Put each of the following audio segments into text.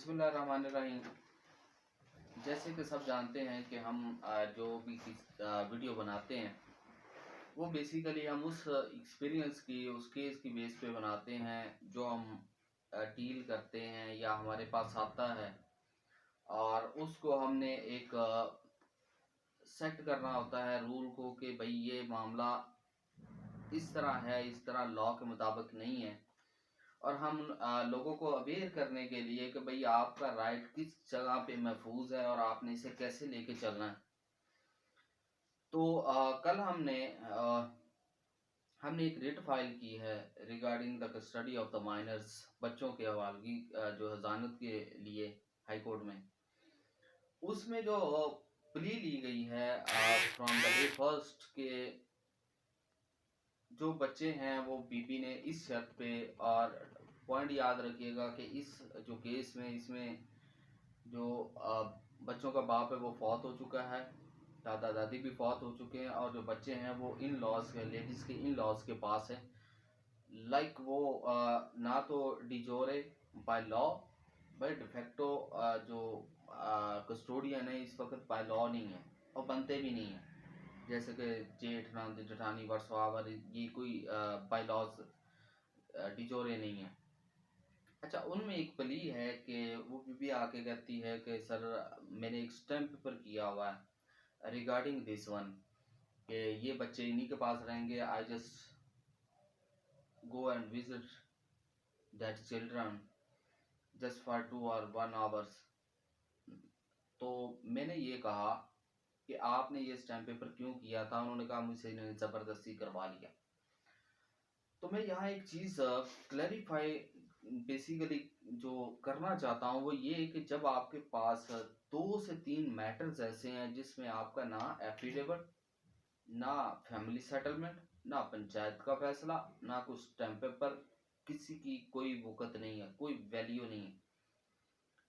बिस्मिल्लाहिर्रहमानिर्रहीम। जैसे कि सब जानते हैं कि हम जो भी वीडियो बनाते हैं वो बेसिकली हम उस एक्सपीरियंस की उस केस की बेस पे बनाते हैं जो हम डील करते हैं या हमारे पास आता है, और उसको हमने एक सेट करना होता है रूल को कि भाई ये मामला इस तरह है, इस तरह लॉ के मुताबिक नहीं है। और हम लोगों को अवेयर करने के लिए कि भाई आपका राइट किस जगह पे महफूज है और आपने इसे कैसे लेके चलना है। तो कल हमने एक रिट फाइल की है regarding the custody of the minors, बच्चों के हवालगी जो हजानत के लिए हाई कोर्ट में। उसमें जो प्ली ली गई है फ्रॉम द डे फर्स्ट के जो बच्चे हैं वो बीबी ने इस शर्त पे, और पॉइंट याद रखिएगा कि इस जो केस में इसमें जो बच्चों का बाप है वो फौत हो चुका है, दादा दादी भी फौत हो चुके हैं, और जो बच्चे हैं वो इन लॉज के लेडीज़ के इन लॉज के पास है। लाइक वो ना तो डिजोरे बाय लॉ बाय डिफेक्टो जो कस्टोडियन है इस वक्त बाय लॉ नहीं है और बनते भी नहीं है। जैसे कि जेठ नांदी जेठानी वर्सवावर ये कोई बाय लॉज डिजोरे नहीं है। अच्छा, उनमें एक प्ली है कि वो बीबी आके कहती है कि सर मैंने एक स्टैम्प पेपर किया हुआ है रिगार्डिंग दिस वन कि ये बच्चे इन्हीं के पास रहेंगे। I just go and visit that children just for 2 or 1 hours। तो मैंने ये कहा कि आपने ये स्टैम्प पेपर क्यों किया था। उन्होंने कहा मुझसे इन्होंने ज़बरदस्ती करवा लिया। तो मैं यहाँ एक चीज़ क्लैरिफाई बेसिकली जो करना चाहता हूँ वो ये कि जब आपके पास 2 से 3 मैटर्स ऐसे हैं जिसमें आपका ना एफिडेविट, ना फैमिली सेटलमेंट, ना पंचायत का फैसला, ना कुछ स्टैम्प पेपर, किसी की कोई वक़्त नहीं है, कोई वैल्यू नहीं है।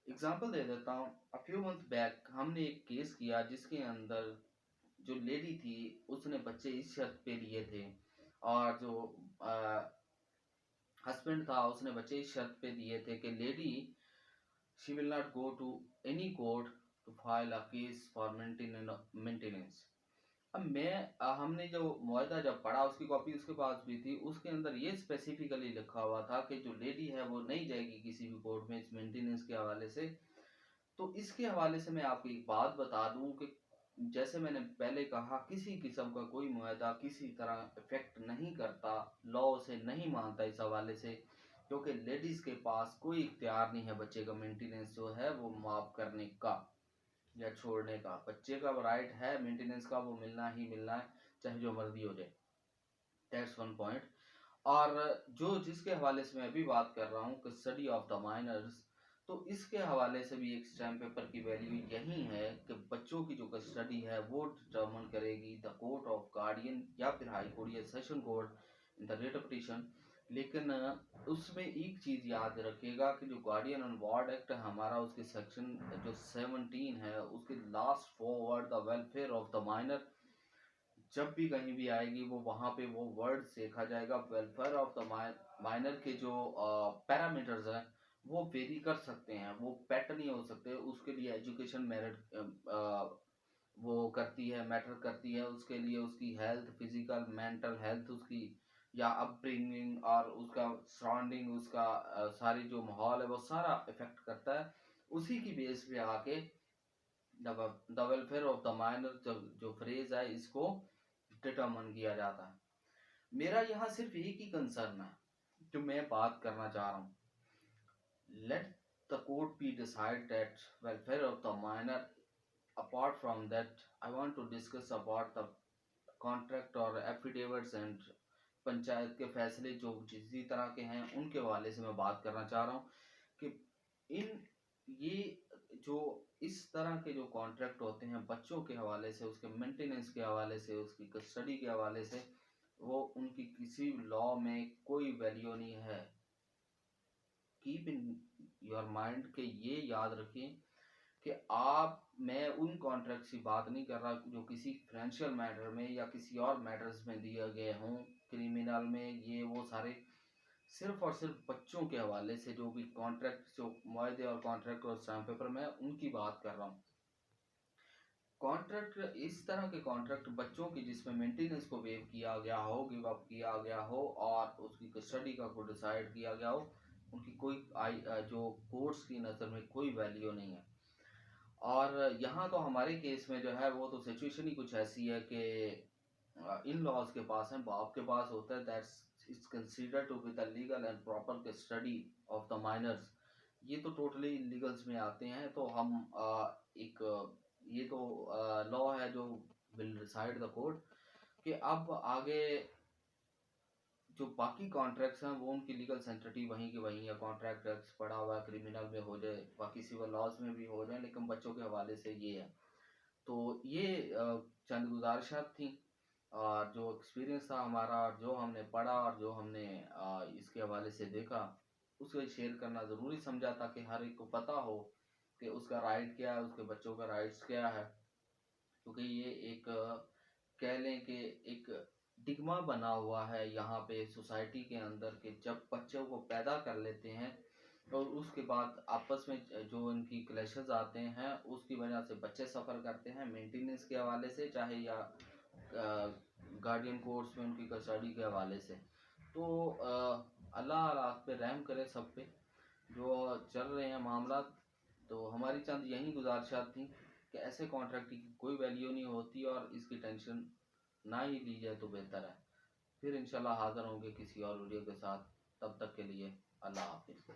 एग्जाम्पल दे देता हूँ। अ फ्यू मंथ बैक हमने एक केस किया जिसके अंदर जो लेडी थी उसने बच्चे इस शर्त पे लिए थे, और जो हस्बैंड था उसने बच्चे इस शर्त पे दिए थे कि lady she will not go to any court to file a case for maintenance. अब हमने जो मुआहदा जब पढ़ा उसकी कॉपी उसके पास भी थी, उसके अंदर ये स्पेसिफिकली लिखा हुआ था कि जो लेडी है वो नहीं जाएगी किसी भी कोर्ट में इस मेंटेनेंस के हवाले से। तो इसके हवाले से मैं आपको एक बात बता दूं कि जैसे मैंने पहले कहा किसी किस्म का कोई मुआहदा किसी तरह इफेक्ट नहीं करता, लॉ से नहीं मानता इस हवाले से, क्योंकि लेडीज़ के पास कोई इख्तियार नहीं है बच्चे का मेंटेनेंस जो है वो माफ़ करने का या छोड़ने का। बच्चे का राइट है मेंटेनेंस का, वो मिलना ही मिलना है चाहे जो मर्जी हो जाए। That's one point. और जो जिसके हवाले से मैं अभी बात कर रहा हूँ कस्टडी ऑफ द माइनर्स, तो इसके हवाले से भी एक स्टैम्प पेपर की वैल्यू यही है कि बच्चों की जो कस्टडी है वो डिटर्मन करेगी द कोर्ट ऑफ गार्डियन या फिर हाई कोर्ट या session court in the rate petition. लेकिन उसमें एक चीज़ याद रखिएगा कि जो गार्डियन ऑन वार्ड एक्ट है हमारा, उसके सेक्शन जो 17 है उसके last 4 word the welfare of the minor जब भी कहीं भी आएगी वो वहाँ पे वो वर्ड देखा जाएगा। वेलफेयर ऑफ द माइनर के जो पैरामीटर्स हैं वो वेरी कर सकते हैं, वो पेट नहीं हो सकते। उसके लिए एजुकेशन मेरिट वो करती है, मैटर करती है। उसके लिए उसकी हेल्थ, फिजिकल मेंटल हेल्थ उसकी या अपब्रिंगिंग और उसका सराउंडिंग, उसका सारी जो माहौल है वो सारा इफेक्ट करता है। उसी की बेस पे आके the welfare of the minor जो फ्रेज है इसको डिटर्मन किया जाता है। मेरा यहाँ सिर्फ एक ही कंसर्न है जो मैं बात करना चाह रहा हूँ। Let the court be decide that welfare of the minor. Apart from that I want to discuss about the contract और एफिडेविट्स एंड पंचायत के फैसले जो जिस तरह के हैं उनके हवाले से मैं बात करना चाह रहा हूँ कि इन ये जो इस तरह के जो कॉन्ट्रैक्ट होते हैं बच्चों के हवाले से, उसके मेंटेनेंस के हवाले से, उसकी कस्टडी के हवाले से, वो उनकी किसी लॉ में कोई वैल्यू नहीं है। कीप इन योर माइंड के ये याद रखें कि मैं उन कॉन्ट्रैक्ट की बात नहीं कर रहा जो किसी फाइनेंशियल मैटर में या किसी और मैटर्स में दिए गए हों, क्रिमिनल में, ये वो सारे सिर्फ और सिर्फ बच्चों के हवाले से जो भी कॉन्ट्रैक्ट, जो मुआहदे और कॉन्ट्रैक्ट और स्टैम्प पेपर में उनकी बात कर रहा हूँ। कॉन्ट्रैक्ट इस तरह के कॉन्ट्रैक्ट बच्चों की जिसमें मेंटेनेंस को वेव किया गया हो, गिव अप किया गया हो और उसकी कस्टडी का को डिसाइड किया गया हो, उनकी कोई जो कोर्ट्स की नज़र में कोई वैल्यू नहीं है। और यहाँ तो हमारे केस में जो है वो तो सिचुएशन ही कुछ ऐसी है कि इन लॉज के पास है, बाप के पास होता है, that's it's considered to be the legal and proper custody of the minors. ये तो टोटली लीगल्स में आते हैं। तो हम एक ये तो लॉ है जो विल डिसाइड द कोर्ट कि अब आगे जो बाकी कॉन्ट्रैक्ट्स हैं वो उनकी लीगल सेंसिटी वहीं की वहीं है। कॉन्ट्रैक्ट एक्ट पड़ा हुआ है, क्रिमिनल में हो जाए, बाकी सिविल लॉज में भी हो जाए, लेकिन बच्चों के हवाले से ये है। तो ये चंद गुजारिशात थी और जो एक्सपीरियंस था हमारा, जो हमने पढ़ा और जो हमने इसके हवाले से देखा, उसको शेयर करना ज़रूरी समझा ताकि हर एक को पता हो कि उसका राइट क्या है, उसके बच्चों का राइट्स क्या है। क्योंकि ये एक कह लें कि एक डिग्मा बना हुआ है यहाँ पे सोसाइटी के अंदर के जब बच्चों को पैदा कर लेते हैं और उसके बाद आपस में जो इनकी क्लैशेस आते हैं उसकी वजह से बच्चे सफ़र करते हैं मेंटेनेंस के हवाले से, चाहे या गार्डियन कोर्ट्स में उनकी कस्टडी के हवाले से। तो अल्लाह रात पे रहम करे सब पे जो चल रहे हैं मामला। तो हमारी चंद यही गुजारिशात थी कि ऐसे कॉन्ट्रैक्ट की कोई वैल्यू नहीं होती और इसकी टेंशन ना ही ली जाए तो बेहतर है। फिर इंशाल्लाह हाज़िर होंगे किसी और वीडियो के साथ, तब तक के लिए अल्लाह हाफिज़।